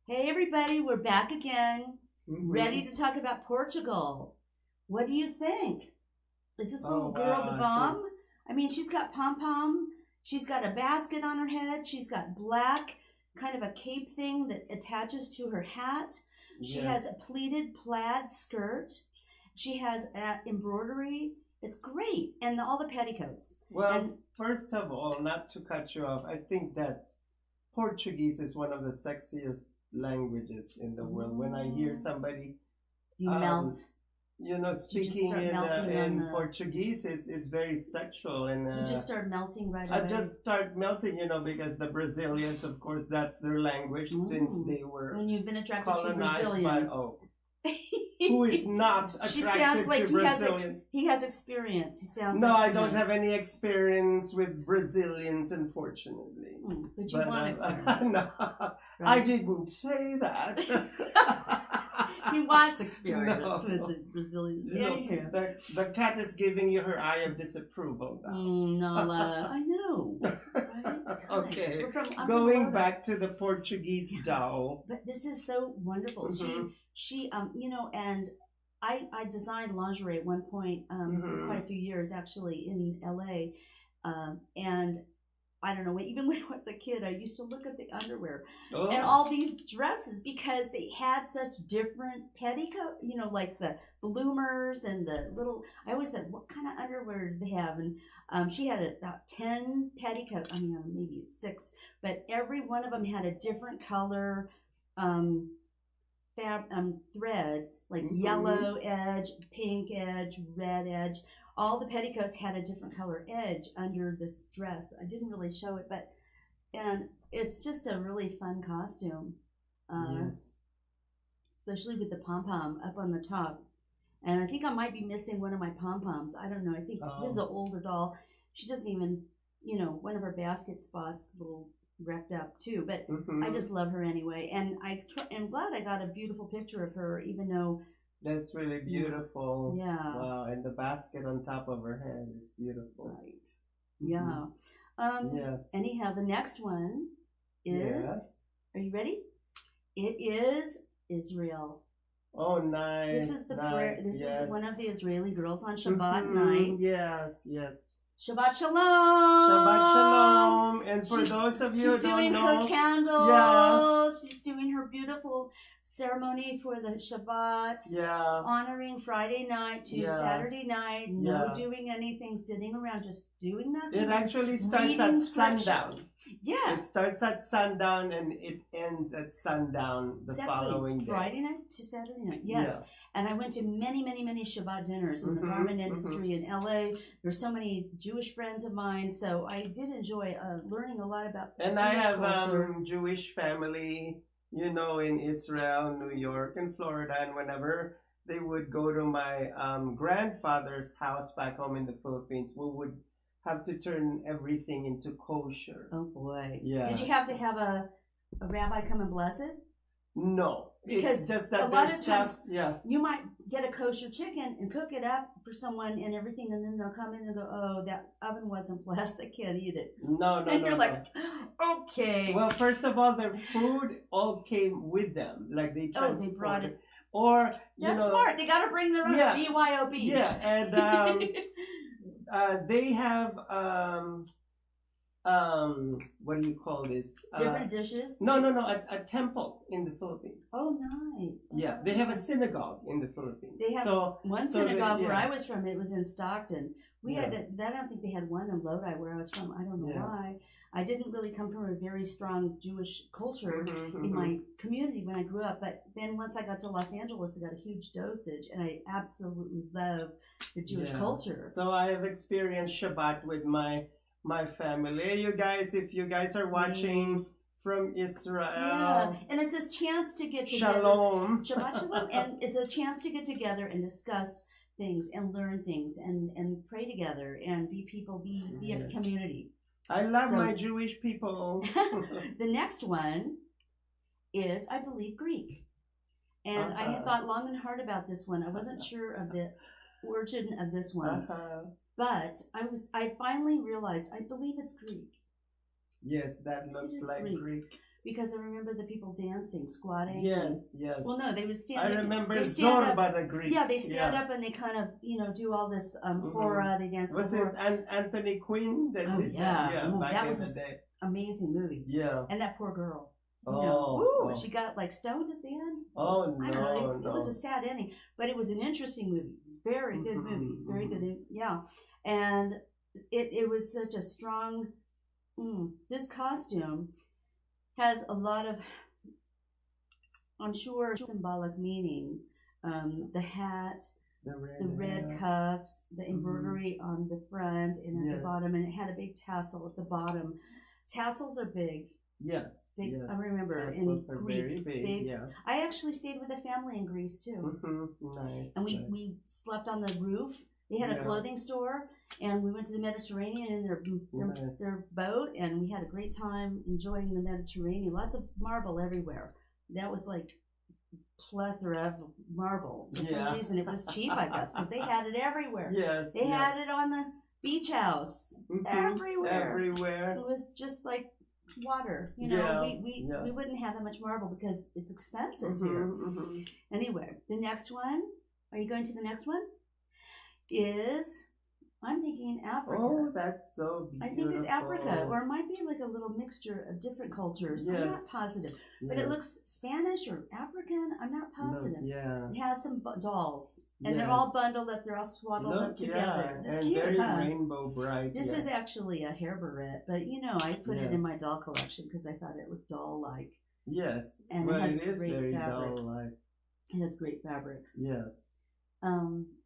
Hey everybody, we're back again, ready Mm-hmm. to talk about Portugal. What do you think? Is this Oh little girl the wow, I think bomb? I mean, she's got pom pom, she's got a basket on her head, she's got black, kind of a cape thing that attaches to her hat. She has a yes. pleated plaid skirt. She has embroidery. It's great, and all the petticoats. Well, And first of all, not to cut you off, I think that Portuguese is one of the sexiest languages in the world. When I hear oh, somebody, you um, melt. speaking You just start melting on in the Portuguese, it's very sexual, and You just start melting right I away. just start melting, because the Brazilians, of course, that's their language since Mm. they were When you've been attracted to a colonized by Brazilian. who is not She sounds attracted like to Brazilians. he has experience. He sounds No, like I he don't knows. have any experience with Brazilians, unfortunately. But you But want experience. no, I Right? didn't say that. He wants experience No. with the Brazilians. Look, Anywho. the cat is giving you her eye of disapproval now. Nala. I know. Right? Okay, I'm going from back to the Portuguese doll. But this is so wonderful. Mhm. She and I designed lingerie at one point, for quite a few years actually in LA, and I don't know, even when I was a kid, I used to look at the underwear and Oh, all these dresses because they had such different petticoat, like the bloomers and the little. I always said, what kind of underwear do they have? And she had about 10 petticoats. I mean, maybe it's six, but every one of them had a different color. Um, Threads like yellow edge, pink edge, red edge. All the petticoats had a different color edge under this dress. I didn't really show it, and it's just a really fun costume, yes. especially with the pom pom up on the top. And I think I might be missing one of my pom poms. I don't know. I think this is an older doll. She doesn't even, one of her basket spots little wrecked up too. But I just love her anyway, and I'm glad I got a beautiful picture of her, even though. That's really beautiful. Yeah. Wow, and the basket on top of her head is beautiful. Right. Yeah. Yes. Anyhow, the next one is. Yes. Are you ready? It is Israel. Oh, nice. This is the nice. prayer. This yes. is one of the Israeli girls on Shabbat night. Yes, yes. Shabbat shalom. Shabbat shalom. And for those of you who don't know, she's doing her candles. She's doing her beautiful ceremony for the Shabbat. Yeah. It's honoring Friday night to Saturday night. No doing anything, sitting around, just doing nothing. It actually starts at sundown. Yeah. It starts at sundown and it ends at sundown the following day. Friday night to Saturday night. Yes. Yeah. And I went to many, many, many Shabbat dinners in the garment industry in LA. There's so many Jewish friends of mine, so I did enjoy learning a lot about and Jewish I have culture. Jewish family, in Israel, New York, and Florida, and whenever they would go to my grandfather's house back home in the Philippines, we would have to turn everything into kosher. Oh boy! Yeah. Did you have to have a rabbi come and bless it? No, because it's just that a lot of times, yeah, you might get a kosher chicken and cook it up for someone and everything, and then they'll come in and go, "Oh, that oven wasn't blessed. I can't eat it." No, and you're like, "Okay." Well, first of all, their food all came with them, like they they brought it. Or that's smart. They got to bring their own BYOB. Yeah, and they have what do you call this? Different dishes? No, a temple in the Philippines. Oh, nice. Yeah, they have a synagogue in the Philippines. They have one synagogue where I was from. It was in Stockton. We had that. I don't think they had one in Lodi where I was from. I don't know why. I didn't really come from a very strong Jewish culture in my community when I grew up. But then once I got to Los Angeles, I got a huge dosage, and I absolutely love the Jewish culture. So I have experienced Shabbat with my family. You guys, if you guys are watching from Israel, and it's this chance to get together. Shalom. Shabbat shalom. And it's a chance to get together and discuss things and learn things and pray together and be a community. I love my Jewish people. The next one is, I believe, Greek. And I had thought long and hard about this one. I wasn't sure of the origin of this one. But I finally realized I believe it's Greek. Yes, that looks like Greek. because I remember the people dancing, squatting. Yes, yes. Well, no, they would stand. I remember Zorba the Greek. Yeah, they stand up and they kind of, do all this hora. They dance. Was it Anthony Quinn that did that? Yeah, that was an amazing movie. Yeah. And that poor girl. She got like stoned at the end. Oh no, I don't know. It was a sad ending, but it was an interesting movie. Very good movie. Very good. Yeah, and it was such a strong. This costume has a lot of, I'm sure, symbolic meaning. The hat, the red cuffs, the embroidery on the front and at the bottom, and it had a big tassel at the bottom. Tassels are big. Yes. Big, yes. I remember Tassels in are Greek, very big. Yeah. I actually stayed with a family in Greece too. Nice. And we slept on the roof. They had a clothing store, and we went to the Mediterranean in their boat, and we had a great time enjoying the Mediterranean. Lots of marble everywhere. That was like plethora of marble. For some reason, it was cheap, I guess, because they had it everywhere. Yes. They had it on the beach house. Everywhere. It was just like water. We wouldn't have that much marble because it's expensive here. Anyway, the next one. Are you going to the next one? I'm thinking Africa. Oh, that's so beautiful. I think it's Africa, or it might be like a little mixture of different cultures. I'm not positive, but it looks Spanish or African. I'm not positive. It has some dolls, and they're all bundled up. They're all swaddled up together. It's and cute, very huh? rainbow bright. This is actually a hair barrette, but I put it in my doll collection because I thought it looked doll-like. Yes, and but it has is great very fabrics. doll-like. It has great fabrics. Yes.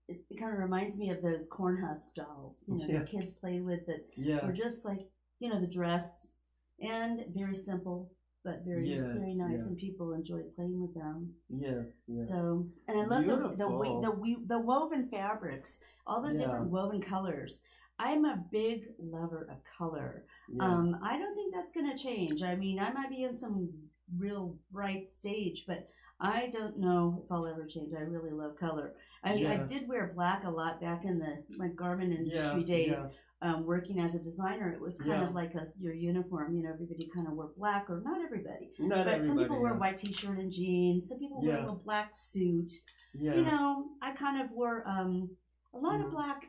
It kind of reminds me of those corn husk dolls, the kids play with that were just like, the dress, and very simple, but very nice, and people enjoy playing with them. Yes. So, and I love the woven fabrics, all the different woven colors. I'm a big lover of color. I don't think that's going to change. I mean, I might be in some real bright stage, but I don't know if I'll ever change. I really love color. I did wear black a lot back in my garment industry days. Working as a designer, it was kind of like your uniform. Everybody kind of wore black, or not everybody. Some people wear white t-shirt and jeans. Some people wear a black suit. I kind of wore a lot of black,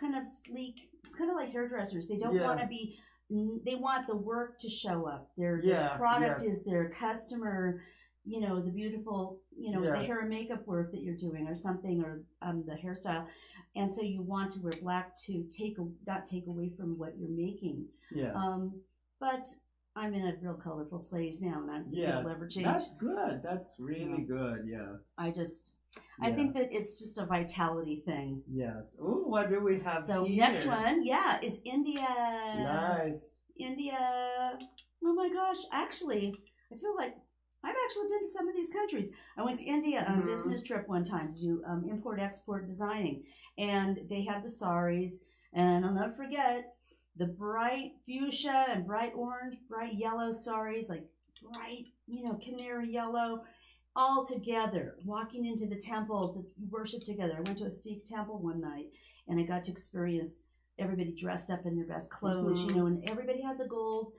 kind of sleek. It's kind of like hairdressers. They don't want to be. They want the work to show up. Their product is their customer. The beautiful, the hair and makeup work that you're doing or something, or the hairstyle. And so you want to wear black to not take away from what you're making. Yes. But I'm in a real colorful phase now, and I don't think it'll ever change. That's good. That's really good. Yeah. I think that it's just a vitality thing. Yes. Ooh, what do we have here? Next one, is India. Nice. India. Oh my gosh. Actually, I feel like I've actually been to some of these countries. I went to India on a business trip one time to do import-export designing. And they have the saris. And I'll never forget the bright fuchsia and bright orange, bright yellow saris, like bright, canary yellow, all together, walking into the temple to worship together. I went to a Sikh temple one night, and I got to experience everybody dressed up in their best clothes, and everybody had the gold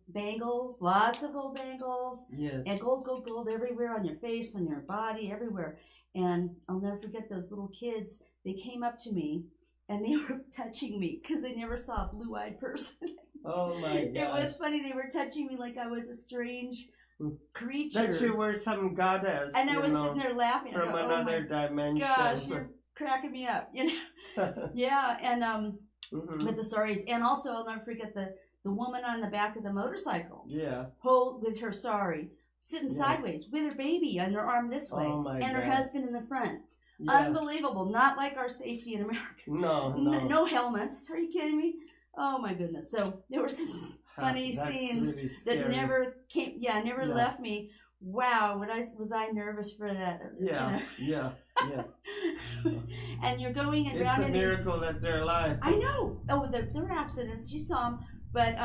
bangles, lots of gold bangles, and gold everywhere on your face, on your body, everywhere. And I'll never forget those little kids. They came up to me and they were touching me because they never saw a blue-eyed person. Oh my God! It was funny. They were touching me like I was a strange creature. That you were some goddess. And I was sitting there laughing from another dimension. Gosh, you're cracking me up. Yeah, and with the saris, and also I'll never forget the woman on the back of the motorcycle. Pulled with her sari, sitting sideways with her baby on her arm this way, and her husband in the front. Unbelievable. Not like our safety in America. No helmets. Are you kidding me? Oh my goodness. So there were some funny scenes really that never came. Never left me. Wow, was I nervous for that? Yeah. And you're going around. It's a miracle that they're alive. I know. Oh, there were accidents. You saw them, but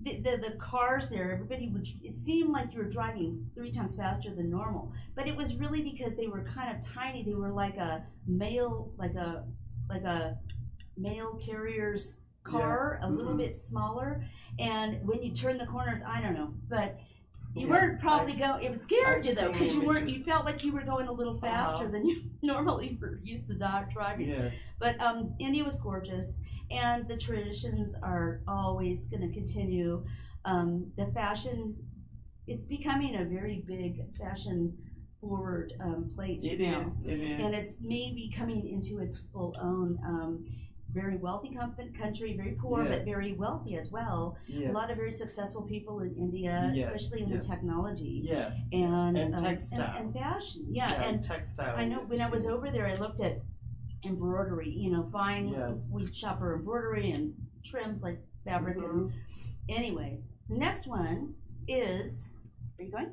the cars there, everybody it seemed like you were driving 3 times faster than normal, but it was really because they were kind of tiny. They were like a mail carrier's car, a little bit smaller. And when you turn the corners, I don't know, but You weren't probably going. It scared you though, because you weren't. You images. felt like you were going a little faster than you normally were used to driving. Yes. But India was gorgeous, and the traditions are always going to continue. The fashion, it's becoming a very big fashion forward place It now. is. It is. And it's maybe coming into its full own. Very wealthy country, very poor, Yes. but very wealthy as well. Yes. A lot of very successful people in India, Yes. especially in Yes. the technology Yes. and textile. and fashion. Yeah, and textile. I know when I was over there, I looked at embroidery. You know, buying Yes. we shop for embroidery and trims like fabric. And anyway, the next one is. Are you going?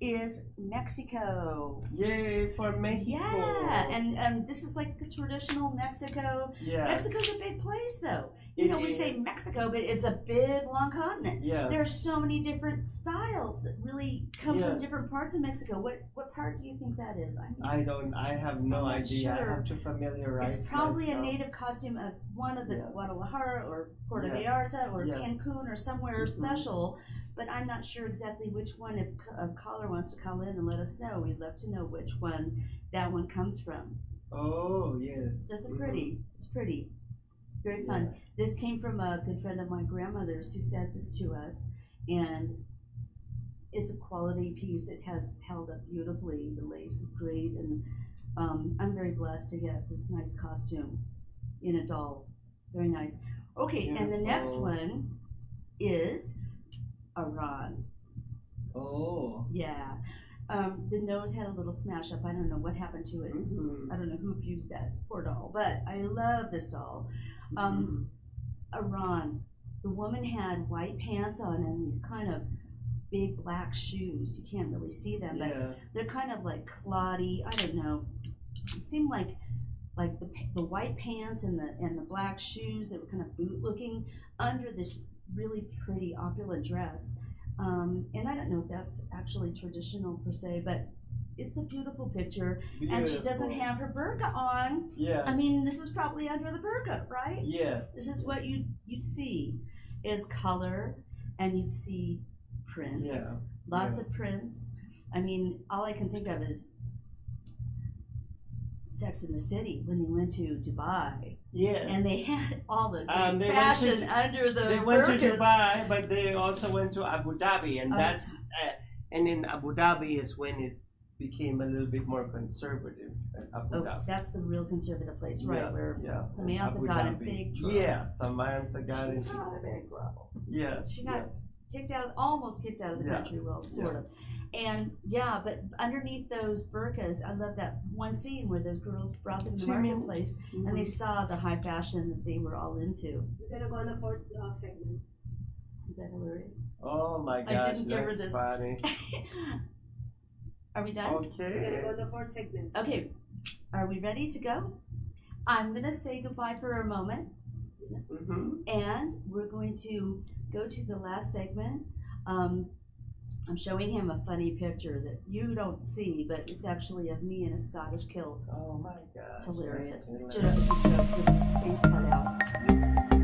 Is Mexico. Yay for Mexico. Yeah, and this is like a traditional Mexico. Yeah. Mexico's a big place, though. You know, we say Mexico, but it's a big, long continent. Yes. There are so many different styles that really come from Yes. different parts of Mexico. What part do you think that is? I have no I'm not idea. sure. I have to familiarize It's probably myself. a native costume of one of the Yes. Guadalajara or Puerto Yeah. Vallarta or Yes. Cancun or somewhere Mhm. special, but I'm not sure exactly which one. If a caller wants to call in and let us know, we'd love to know which one that one comes from. Oh, yes. They're pretty. It's pretty. Very fun. Yeah. This came from a good friend of my grandmother's who sent this to us, and it's a quality piece. It has held up beautifully. The lace is great, and I'm very blessed to get this nice costume in a doll. Very nice. Okay, and the next Beautiful. one is Iran. Oh. Yeah. The nose had a little smash up. I don't know what happened to it. Mhm. I don't know who abused that poor doll, but I love this doll. Iran. The woman had white pants on and these kind of big black shoes. You can't really see them, but Yeah. they're kind of like cloddy. I don't know. It seemed like the white pants and the black shoes. They were kind of boot looking under this really pretty opulent dress. And I don't know if that's actually traditional per se, but it's a beautiful picture. And she doesn't have her burqa on. Yes. I mean, this is probably under the burqa, right? Yes. This is what you'd see is color, and you'd see prints. Yeah. Lots of prints. I mean, all I can think of is Sex in the City when they went to Dubai. Yes. And they had all the They fashion under those They went to burqas. Dubai, but they also went to Abu Dhabi, and Oh. that's and in Abu Dhabi is when it became a little bit more conservative. At Abu Oh, Dhabi. that's the real conservative place, right? Yes, Where yeah, Samantha Abu got in Dhabi. big trouble. Yeah, Samantha got into. Got in big trouble. Yes. She got yes. kicked out, almost kicked out of the country, Yes, well, sort of. yes. And yeah, but underneath those burqas, I love that one scene where those girls brought them to the marketplace and they saw the high fashion that they were all into. We're gonna go on the fourth segment. Is that hilarious? Oh my I gosh, didn't give her that's this. funny. Are we done? We're gonna go Okay. on the fourth segment. Okay, are we ready to go? I'm going to say goodbye for a moment, and we're going to go to the last segment. I'm showing him a funny picture that you don't see, but it's actually of me in a Scottish kilt. Oh my gosh. It's hilarious. that's It's a joke with the face cut out.